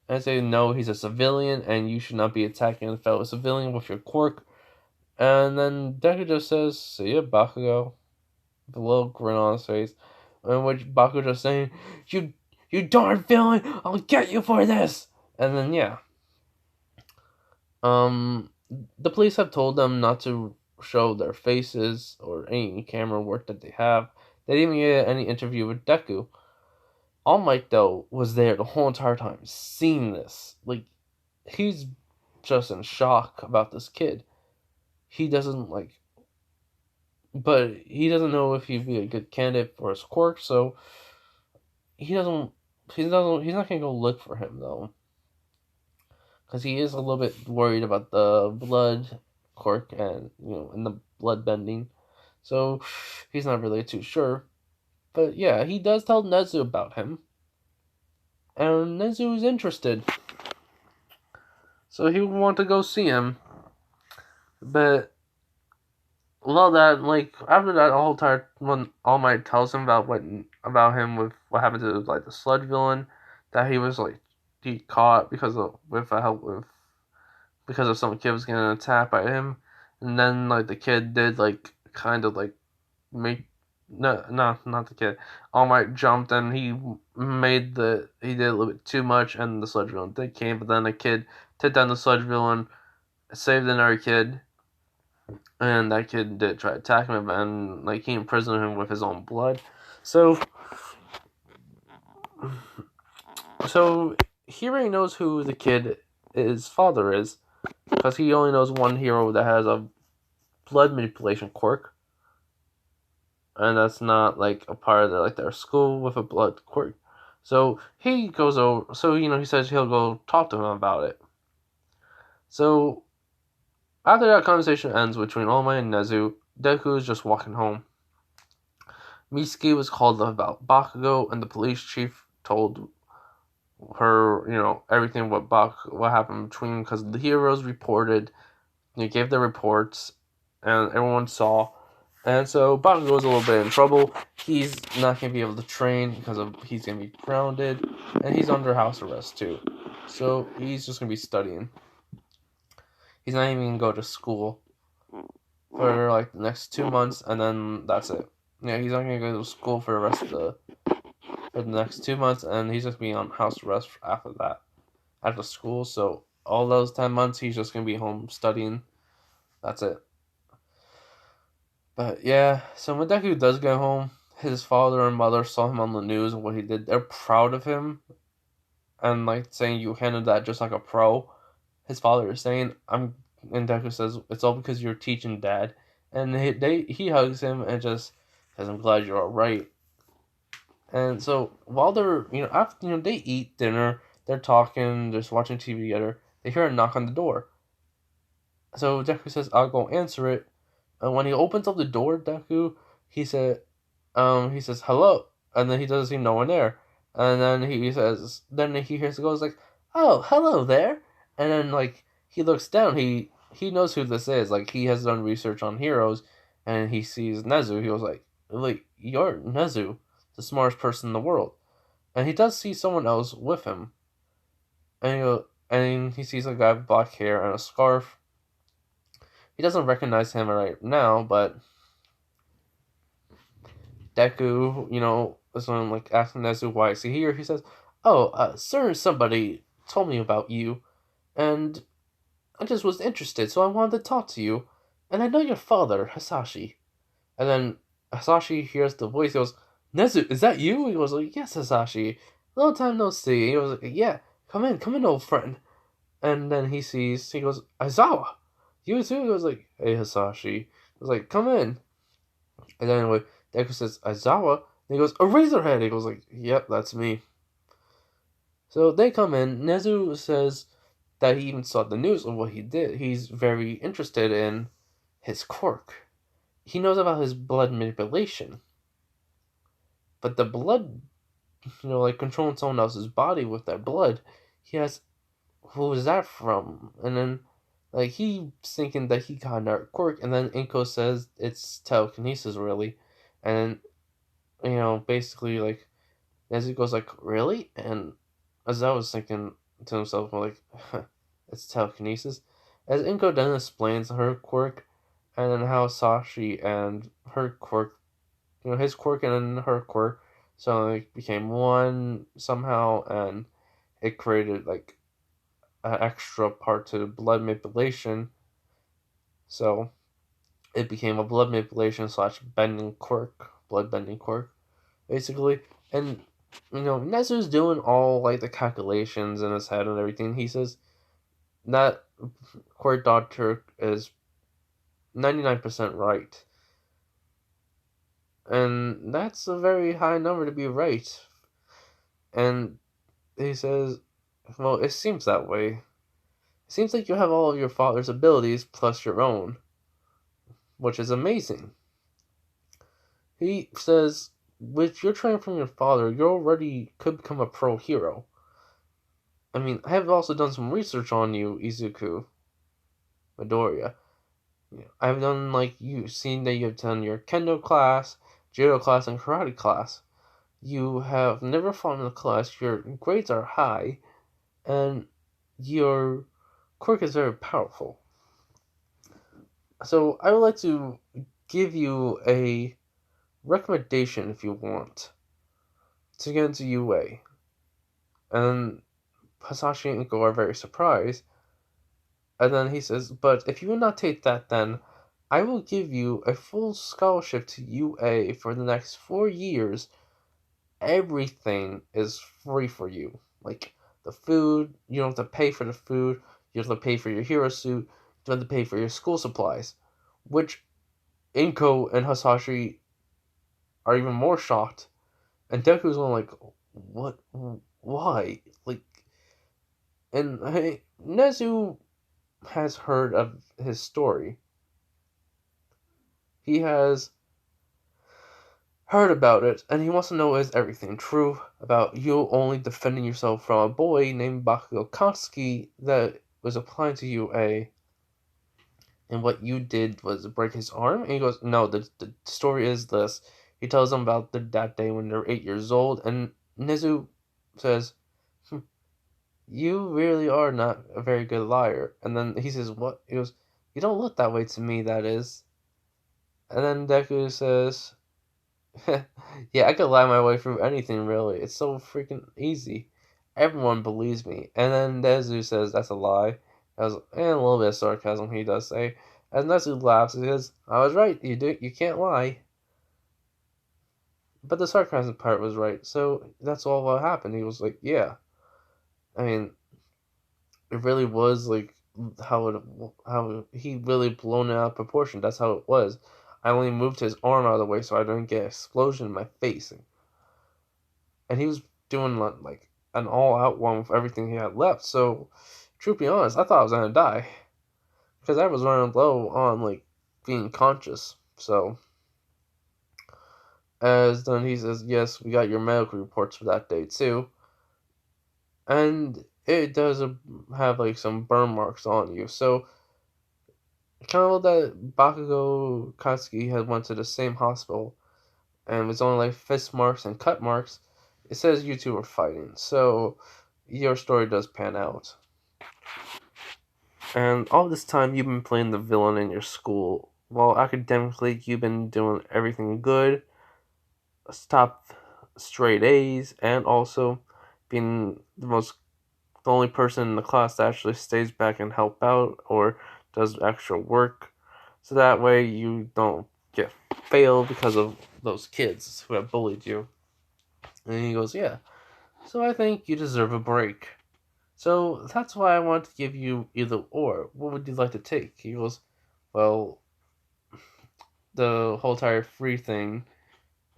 And I say, "No, he's a civilian, and you should not be attacking a fellow civilian with your quirk." And then Deku just says, "See ya, Bakugo," with a little grin on his face. In which Bakugo just saying, You darn villain! I'll get you for this!" And then, yeah. The police have told them not to show their faces or any camera work that they have. They didn't even get any interview with Deku. All Might, though, was there the whole entire time, seeing this. He's just in shock about this kid. He doesn't, but he doesn't know if he'd be a good candidate for his quirk, so he's not gonna go look for him, though. Because he is a little bit worried about the blood quirk and, and the blood bending. So he's not really too sure. But yeah, he does tell Nezu about him. And Nezu is interested. So he would want to go see him. But well, that like after that whole time when All Might tells him about him with what happened to like the sludge villain, that he was like he caught because of with help with because of some kid was getting attacked by him, and then like the kid did like kind of like make no not the kid. All Might jumped and he did a little bit too much and the sludge villain did came, but then the kid took down the sludge villain, saved another kid, and that kid did try to attack him and like he imprisoned him with his own blood. So he already knows who the kid his father is because he only knows one hero that has a blood manipulation quirk, and that's not like a part of their school with a blood quirk. So he goes over. So he says he'll go talk to him about it. So after that conversation ends between All Might and Nezu, Deku is just walking home. Mitsuki was called about Bakugo, and the police chief told her, everything what happened between because the heroes reported, they gave their reports, and everyone saw. And so Bakugo is a little bit in trouble. He's not going to be able to train because he's going to be grounded, and he's under house arrest too. So he's just going to be studying. He's not even going to go to school for like the next 2 months, and then that's it. Yeah, he's not going to go to school for the next 2 months, and he's just going to be on house arrest after that, after school. So all those 10 months, he's just going to be home studying. That's it. But yeah, so when Deku does get home, his father and mother saw him on the news and what he did. They're proud of him and like saying you handled that just like a pro. His father is saying, and Deku says, it's all because you're teaching, Dad. And he hugs him and just says, I'm glad you're alright. And so while they're, after, they eat dinner, they're talking, just watching TV together, they hear a knock on the door. So Deku says, I'll go answer it. And when he opens up the door, Deku, he says hello, and then he doesn't see no one there, and then he hears the ghost like, oh, hello there, and then like he looks down, he knows who this is, like he has done research on heroes, and he sees Nezu. He was like, you're Nezu, the smartest person in the world, and he does see someone else with him, and he sees a guy with black hair and a scarf. He doesn't recognize him right now, but Deku, is when like asking Nezu why is he here. He says, "Oh, sir, somebody told me about you, and I just was interested, so I wanted to talk to you. And I know your father, Hasashi." And then Hasashi hears the voice. He goes, "Nezu, is that you?" He was like, "Yes, Hasashi. Long time no see." He was like, "Yeah, come in, old friend." And then he goes, "Aizawa, you too?" He was like, "Hey, Hasashi." He was like, "Come in." And then anyway, Deku says, Aizawa? And he goes, a Razorhead! He goes like, yep, that's me. So they come in. Nezu says that he even saw the news of what he did. He's very interested in his quirk. He knows about his blood manipulation. But the blood, like controlling someone else's body with their blood, who is that from? And then, like, he's thinking that he got another quirk, and then Inko says it's telekinesis, really. And basically, like, Nezu goes like, really? And as I was thinking to himself, like, it's telekinesis. As Inko then explains her quirk, and then how Sashi and her quirk, his quirk and then her quirk, so it became one somehow, and it created like an extra part to the blood manipulation. So it became a blood manipulation / bending quirk, blood bending quirk, basically. And Nezu's doing all like the calculations in his head and everything. He says that quirk doctor is 99% right. And that's a very high number to be right. And he says, well, it seems that way. It seems like you have all of your father's abilities plus your own, which is amazing. He says, with your training from your father, you already could become a pro hero. I mean, I have also done some research on you, Izuku Midoriya. I've done, like, you've seen that you've done your kendo class, judo class, and karate class. You have never fought in a class, your grades are high, and your quirk is very powerful. So I would like to give you a recommendation if you want to get into UA. And Hasashi and Go are very surprised. And then he says, but if you will not take that, then I will give you a full scholarship to UA for the next 4 years. Everything is free for you. Like the food, you don't have to pay for the food, you don't have to pay for your hero suit, you don't have to pay for your school supplies. Which Inko and Hasashi are even more shocked. And Deku's going like, what? Why? Like, and Nezu has heard of his story. He has heard about it, and he wants to know is everything true about you only defending yourself from a boy named Bakugo Katsuki that was applying to you and what you did was break his arm? And he goes, no, the story is this. He tells them about that day when they're 8 years old, and Nezu says, you really are not a very good liar. And then he says, what? He goes, you don't look that way to me, that is. And then Deku says, yeah, I could lie my way through anything, really. It's so freaking easy. Everyone believes me. And then Nezu says, that's a lie. And a little bit of sarcasm he does say. And Nezu laughs and says, I was right, you can't lie. But the sarcasm part was right, so that's all what happened. He was like, yeah. I mean, it really was like how he really blown it out of proportion. That's how it was. I only moved his arm out of the way so I didn't get an explosion in my face, and he was doing like an all-out one with everything he had left. So, truth be honest, I thought I was gonna die because I was running low on like being conscious. So, as then he says, yes, we got your medical reports for that day too, and it does have like some burn marks on you. So kind of that Bakugo Katsuki had went to the same hospital, and it's only like fist marks and cut marks. It says you two were fighting, so your story does pan out. And all this time, you've been playing the villain in your school, while academically, you've been doing everything good, top straight A's, and also being the only person in the class that actually stays back and help out or does extra work. So that way you don't get failed because of those kids who have bullied you. And he goes, yeah. So I think you deserve a break. So that's why I want to give you either or. What would you like to take? He goes, well, the whole entire free thing,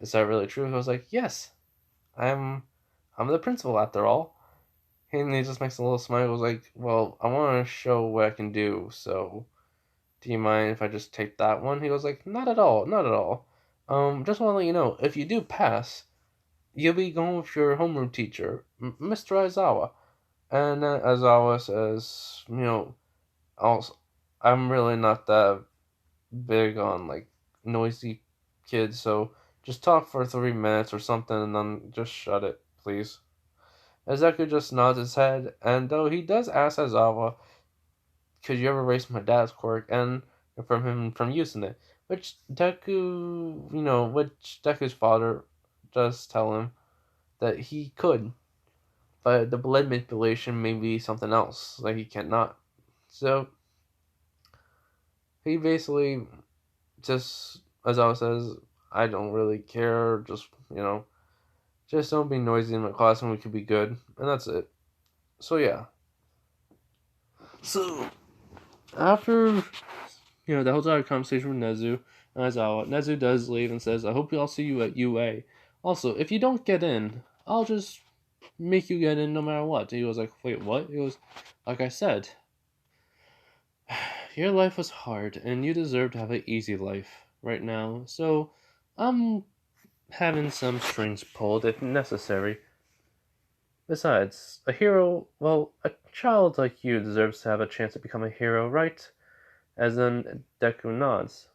is that really true? He was like, yes. I'm I'm the principal after all. And he just makes a little smile. He goes like, well, I want to show what I can do, so do you mind if I just take that one? He goes like, not at all, not at all. Just want to let you know, if you do pass, you'll be going with your homeroom teacher, Mr. Aizawa. And then Aizawa says, also, I'm really not that big on like noisy kids, so just talk for 3 minutes or something, and then just shut it, please. Ezeku just nods his head, and though he does ask Aizawa, could you ever erase my dad's quirk and from him from using it? Which Deku's father does tell him that he could, but the blood manipulation may be something else that he cannot. So he basically just, as I says, I don't really care. Just don't be noisy in my class, and we could be good, and that's it. So yeah. So after the whole entire conversation with Nezu and Aizawa, Nezu does leave and says, I hope I'll see you at UA. Also, if you don't get in, I'll just make you get in no matter what. He was like, wait, what? He goes, like I said, your life was hard, and you deserve to have an easy life right now. So, I'm having some strings pulled if necessary. Besides, a hero, well, a child like you deserves to have a chance to become a hero, right? As in, Deku nods.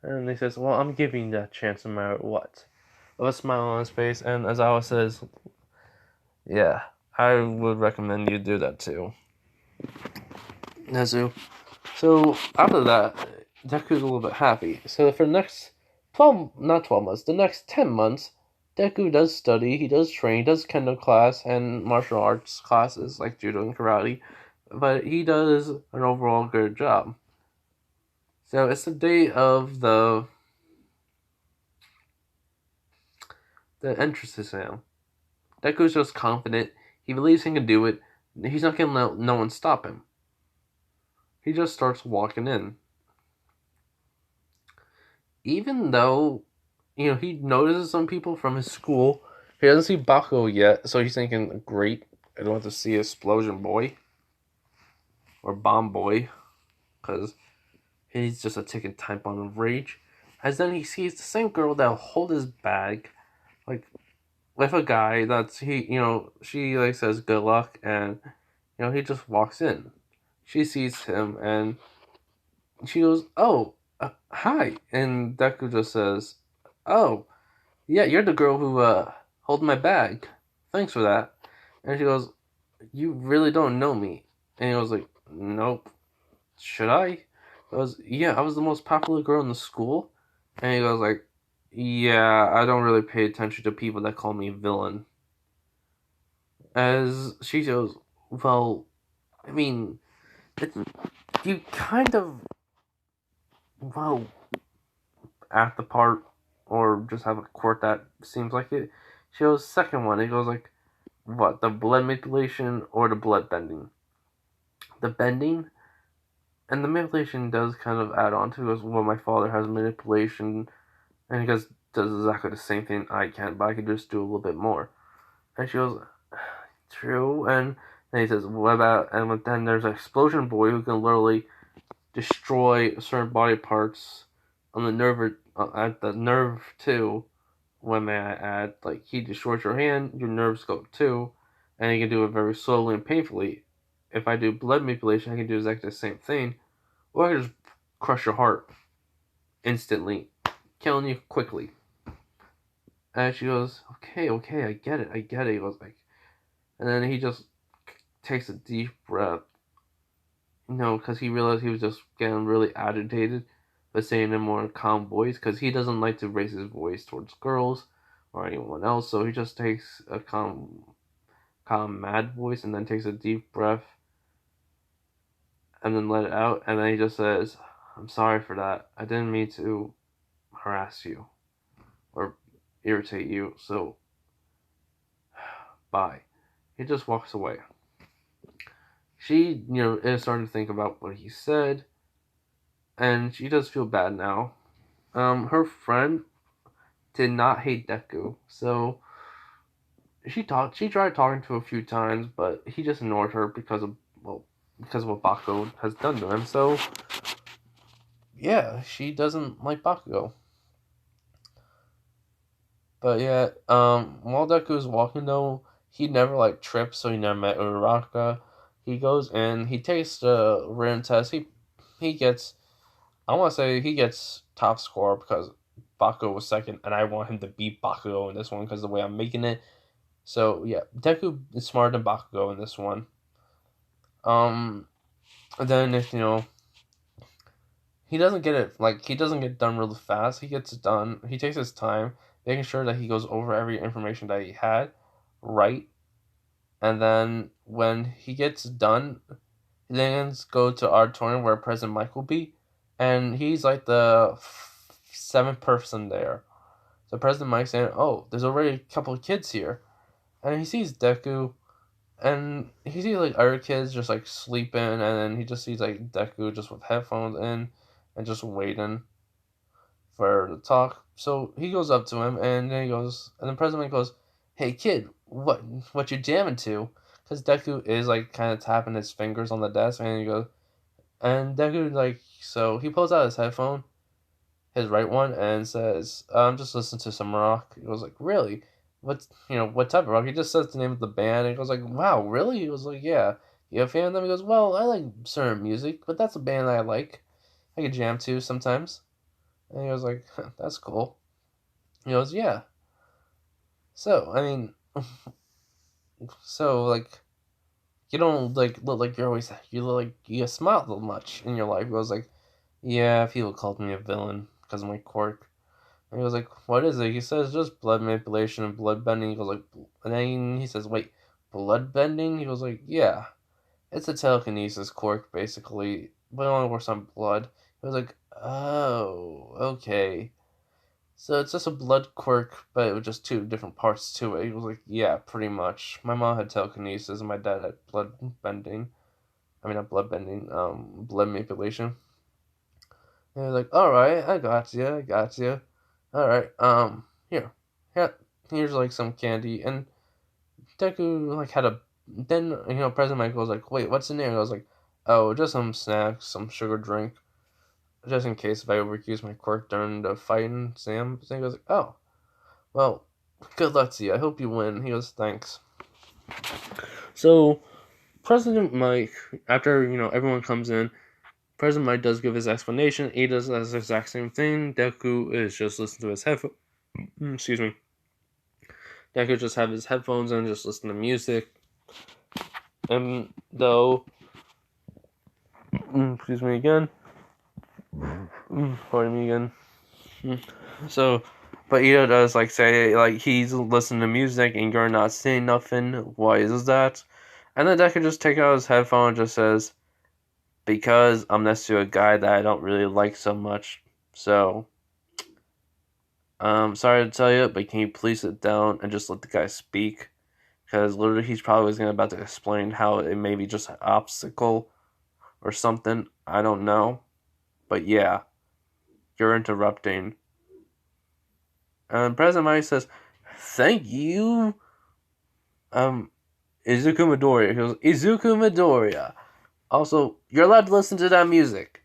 And he says, well, I'm giving you that chance no matter what. With a smile on his face, and as Awa says, yeah, I would recommend you do that too. Nezu. So, after that, Deku's a little bit happy. So, for the next 12 months, the next 10 months, Deku does study, he does train, he does kendo class and martial arts classes like judo and karate, but he does an overall good job. So, it's the day of the entrance exam. Deku's just confident. He believes he can do it. He's not going to let no one stop him. He just starts walking in. Even though, he notices some people from his school, he doesn't see Bakugo yet, so he's thinking, great, I don't have to see Explosion Boy. Or Bomb Boy. Because he's just a ticking time bomb of rage. As then he sees the same girl that'll hold his bag, like, with a guy that's she like says good luck, and he just walks in. She sees him and she goes, "Oh, hi," and Deku just says, "Oh, yeah, you're the girl who held my bag. Thanks for that." And she goes, "You really don't know me," and he was like, "Nope. Should I?" I goes, "Yeah, I was the most popular girl in the school," and he goes like, "Yeah, I don't really pay attention to people that call me villain." As she goes, "Well, I mean, you kind of, well, act the part or just have a quirk that seems like it." She goes, "Second one." He goes like, "What, the blood manipulation or the blood bending?" The bending and the manipulation does kind of add on to it. Goes, "Well, my father has manipulation," and he goes, "Does exactly the same thing I can, but I can just do a little bit more." And she goes, "True." And then he says, "What about?" And then there's an explosion boy who can literally destroy certain body parts on the nerve, at the nerve too. When may I add, like he destroys your hand, your nerves go too, and he can do it very slowly and painfully. If I do blood manipulation, I can do exactly the same thing, or I can just crush your heart instantly, killing you quickly. And she goes, "Okay, okay, I get it, I get it." He goes like, and then he just takes a deep breath, because he realized he was just getting really agitated, but saying in a more calm voice, because he doesn't like to raise his voice towards girls or anyone else, so he just takes a calm, mad voice, and then takes a deep breath, and then let it out, and then he just says, "I'm sorry for that. I didn't mean to harass you or irritate you, so bye." He just walks away. She, is starting to think about what he said, and she does feel bad now. Her friend did not hate Deku, so she tried talking to him a few times, but he just ignored her because of what Bakugo has done to him. So yeah, she doesn't like Bakugo. But yeah, while Deku is walking though, he never like trips, so he never met Uraraka. He goes in, he takes the written test. He gets, I want to say he gets top score because Bakugo was second, and I want him to beat Bakugo in this one because the way I'm making it. So yeah, Deku is smarter than Bakugo in this one. And then if he doesn't get it, like he doesn't get done really fast. He gets it done. He takes his time, making sure that he goes over every information that he had, right. And then when he gets done, he then go to auditorium where President Mike will be, and he's like the seventh person there. So President Mike's saying, "Oh, there's already a couple of kids here," and he sees Deku, and he sees like other kids just like sleeping, and then he just sees like Deku just with headphones in and just waiting for the talk. So he goes up to him, and then and then President goes, "Hey kid, what you jamming to?" Because Deku is like kind of tapping his fingers on the desk, and he goes, and Deku like, so he pulls out his headphone. his right one, and says, just listen to some rock. He was like, really? What type of rock? He just says the name of the band, and he goes like, wow, really? He was like, yeah. You a fan of them? He goes, well, I like certain music, but that's a band I like. I could jam to sometimes. And he was like, huh, that's cool. He goes, yeah. So, I mean, so, like, you don't, like, look like you look like you smile much in your life. He goes like, yeah, people called me a villain because of my quirk. And he was like, what is it? He says, just blood manipulation and blood bending. He goes like, and then he says, wait, blood bending? He goes like, yeah, it's a telekinesis quirk, basically, but it only works on blood. He was like, oh, okay. So it's just a blood quirk, but with just two different parts to it. He was like, yeah, pretty much. My mom had telekinesis, and my dad had blood bending. I mean, not blood bending, blood manipulation. And he was like, all right, I got you. All right, here, yeah, here's like some candy. And Deku like had a. Then President Michael was like, wait, what's in there? And I was like, oh, just some snacks, some sugar drink, just in case if I overuse my quirk during the fight. And Sam goes like, oh, well, good luck to you. I hope you win. He goes, thanks. So President Mike, after everyone comes in, President Mike does give his explanation. He does the exact same thing. Deku is just listening to his headphones. Excuse me. Deku just have his headphones and just listen to music. And though, excuse me again. Pardon me again. So, but Ida does like say like he's listening to music and you're not saying nothing. Why is that? And then Deku just take out his headphone and just says, because I'm next to a guy that I don't really like so much. So, sorry to tell you, but can you please sit down and just let the guy speak? Because literally he's probably about to explain how it may be just an obstacle or something. I don't know. But yeah, you're interrupting. And President Mike says, thank you. Izuku Midoriya. He goes, Izuku Midoriya. Also, you're allowed to listen to that music.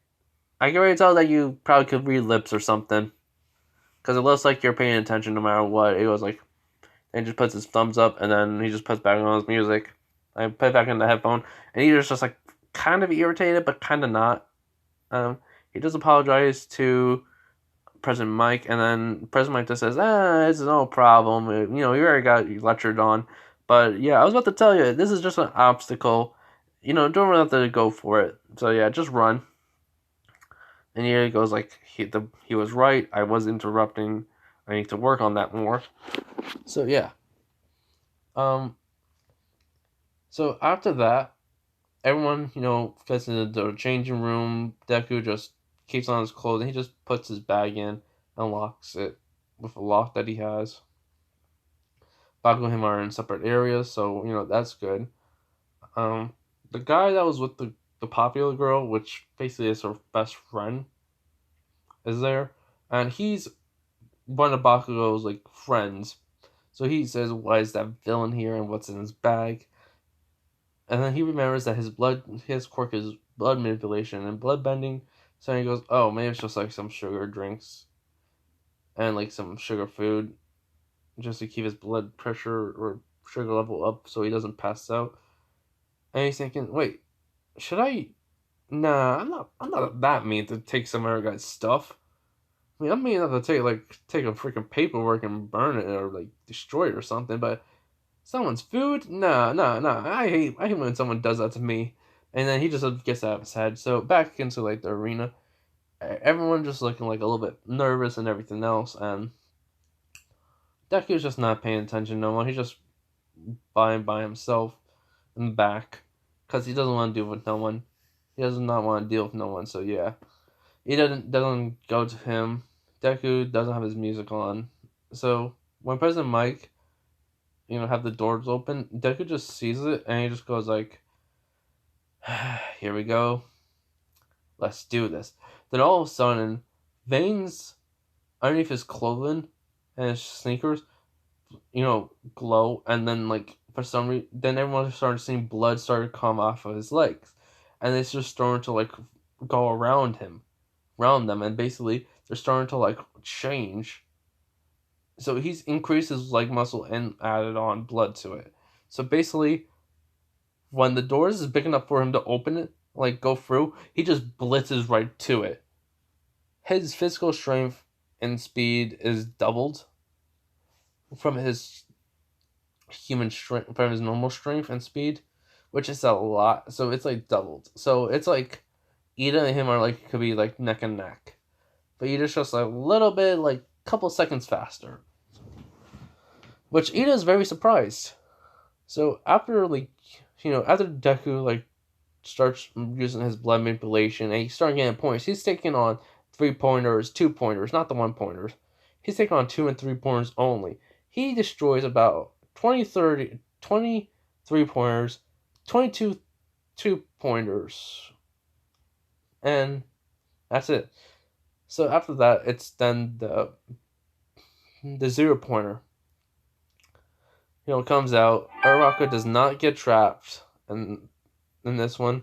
I can already tell that you probably could read lips or something. Because it looks like you're paying attention no matter what. He goes like, and he just puts his thumbs up, and then he just puts back on his music. I put it back in the headphone, and he's just like kind of irritated, but kind of not. He does apologize to President Mike, and then President Mike just says, it's no problem. You already got lectured on. But yeah, I was about to tell you, this is just an obstacle. Don't really have to go for it. So yeah, just run. And he goes like, he was right. I was interrupting. I need to work on that more. So yeah. So after that, everyone, gets into the changing room. Deku just keeps on his clothes and he just puts his bag in and locks it with a lock that he has. Bakugo and him are in separate areas, so that's good. The guy that was with the popular girl, which basically is her best friend, is there, and he's one of Bakugo's like friends. So he says, "Why is that villain here? And what's in his bag?" And then he remembers that his quirk is blood manipulation and blood bending. So he goes, "Oh, maybe it's just like some sugar drinks, and like some sugar food, just to keep his blood pressure or sugar level up, so he doesn't pass out." And he's thinking, "Wait, should I? Nah, I'm not that mean to take some other guy's stuff. I mean, I'm mean enough to take a freaking paperwork and burn it or like destroy it or something, but someone's food? Nah, nah, nah. I hate when someone does that to me." And then he just gets out of his head. So back into like the arena, everyone just looking like a little bit nervous and everything else, and Deku's just not paying attention no more. He's just by himself in the back because he doesn't want to deal with no one. He does not want to deal with no one. So yeah, he doesn't go to him. Deku doesn't have his music on. So when President Mike, have the doors open, Deku just sees it and he just goes like, "Here we go. Let's do this." Then all of a sudden, veins underneath his clothing and his sneakers, glow, and then like for some reason, then everyone started seeing blood started to come off of his legs, and it's just starting to like go around them, and basically they're starting to like change. So he's increased his leg muscle and added on blood to it. So basically, when the doors is big enough for him to open it, like go through, he just blitzes right to it. His physical strength and speed is doubled from his human strength, from his normal strength and speed, which is a lot. So it's like doubled. So it's like Ida and him are like could be like neck and neck, but Ida's just a little bit like couple seconds faster, which Ida is very surprised. So after like after Deku like starts using his blood manipulation and he starts getting points, he's taking on 3-pointers, 2-pointers, not the 1-pointers. He's taking on 2 and 3-pointers only. He destroys about 20, 30, 20 3-pointers, 22 2-pointers, and that's it. So after that, it's then the 0-pointer. Comes out. Uraraka does not get trapped in this one.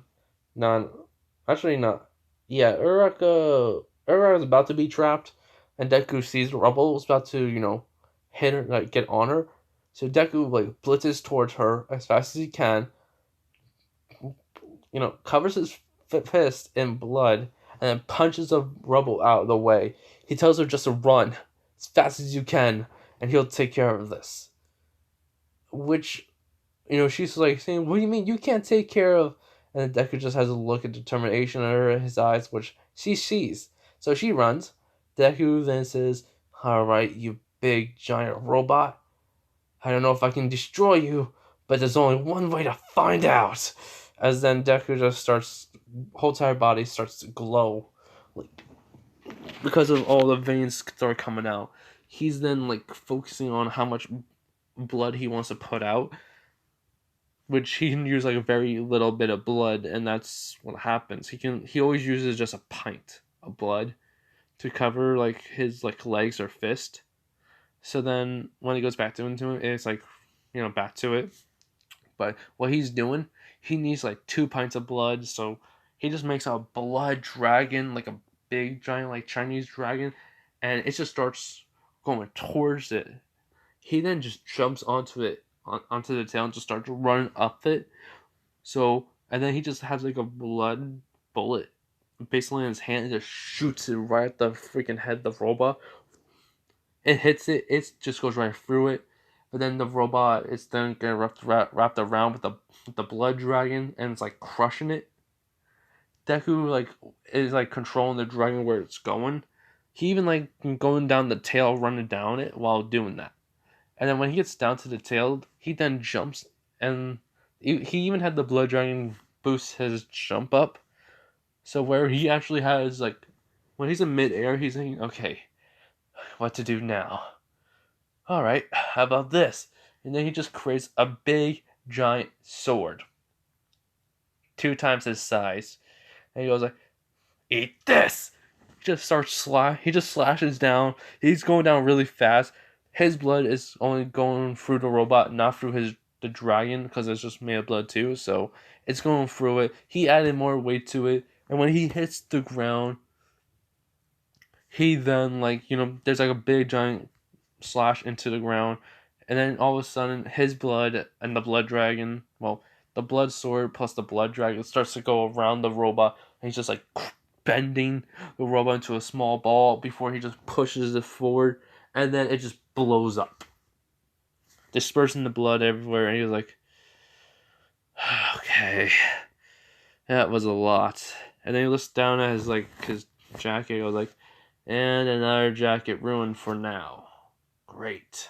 Actually not. Yeah, Uraraka is about to be trapped, and Deku sees Rubble is about to hit her, like get on her. So Deku like blitzes towards her as fast as he can. Covers his fist in blood and then punches the Rubble out of the way. He tells her just to run as fast as you can, and he'll take care of this. Which, she's like saying, "What do you mean you can't take care of?" And then Deku just has a look of determination in his eyes, which she sees. So she runs. Deku then says, "Alright, you big giant robot. I don't know if I can destroy you, but there's only one way to find out." As then Deku just whole entire body starts to glow. Like, because of all the veins start coming out. He's then like focusing on how much blood he wants to put out, which he can use like a very little bit of blood, and that's what happens. He always uses just a pint of blood to cover like his like legs or fist. So then when he goes back into it, it's like back to it. But what he's doing, he needs like 2 pints of blood, so he just makes a blood dragon, like a big giant like Chinese dragon, and it just starts going towards it. He then just jumps onto it, onto the tail, and just starts running up it. So, and then he just has like a blood bullet basically in his hand and just shoots it right at the freaking head of the robot. It hits it, it just goes right through it. But then the robot is then getting wrapped around with the blood dragon, and it's like crushing it. Deku like is like controlling the dragon where it's going. He even like going down the tail, running down it while doing that. And then when he gets down to the tail, he then jumps, and he even had the blood dragon boost his jump up. So where he actually has like, when he's in midair, he's thinking, okay, what to do now? All right, how about this? And then he just creates a big giant sword, 2 times his size, and he goes like, "Eat this!" He just slashes down. He's going down really fast. His blood is only going through the robot, not through the dragon, because it's just made of blood too. So it's going through it. He added more weight to it, and when he hits the ground, he then there's like a big giant slash into the ground, and then all of a sudden his blood and the blood dragon, well, the blood sword plus the blood dragon starts to go around the robot, and he's just like bending the robot into a small ball before he just pushes it forward, and then it just blows up, dispersing the blood everywhere. And he was like, okay, that was a lot. And then he looks down at his jacket. He was like, and another jacket ruined for now. Great.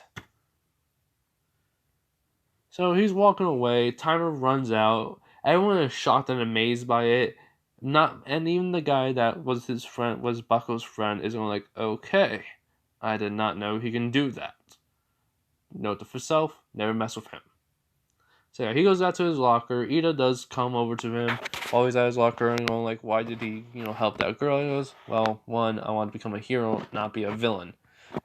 So he's walking away. Timer runs out. Everyone is shocked and amazed by it. And even the guy that was his friend, was Baku's friend, is going like, okay, I did not know he can do that. Note to self, never mess with him. So yeah, he goes out to his locker. Ida does come over to him while he's at his locker and going like, why did he, help that girl? He goes, well, one, I want to become a hero, not be a villain.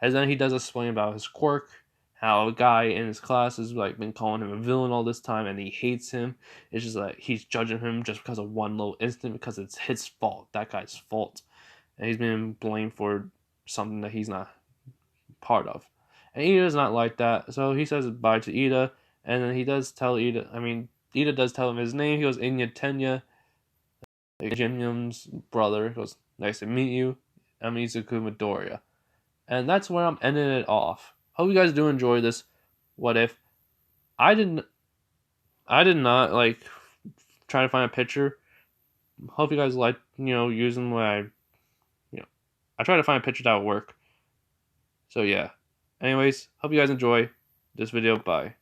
And then he does explain about his quirk, how a guy in his class has like been calling him a villain all this time, and he hates him. It's just like he's judging him just because of one little incident, because it's his fault, that guy's fault, and he's been blamed for something that he's not part of. And Ida does not like that, so he says bye to Ida, and then he does tell Ida. I mean, Ida does tell him his name. He goes, Inya Tenya, Jinnyum's brother. He goes, nice to meet you. I'm Izuku Midoriya. And that's where I'm ending it off. Hope you guys do enjoy this. What if I didn't? I did not like try to find a picture. Hope you guys like using what I try to find a picture that would work. So yeah. Anyways, hope you guys enjoy this video. Bye.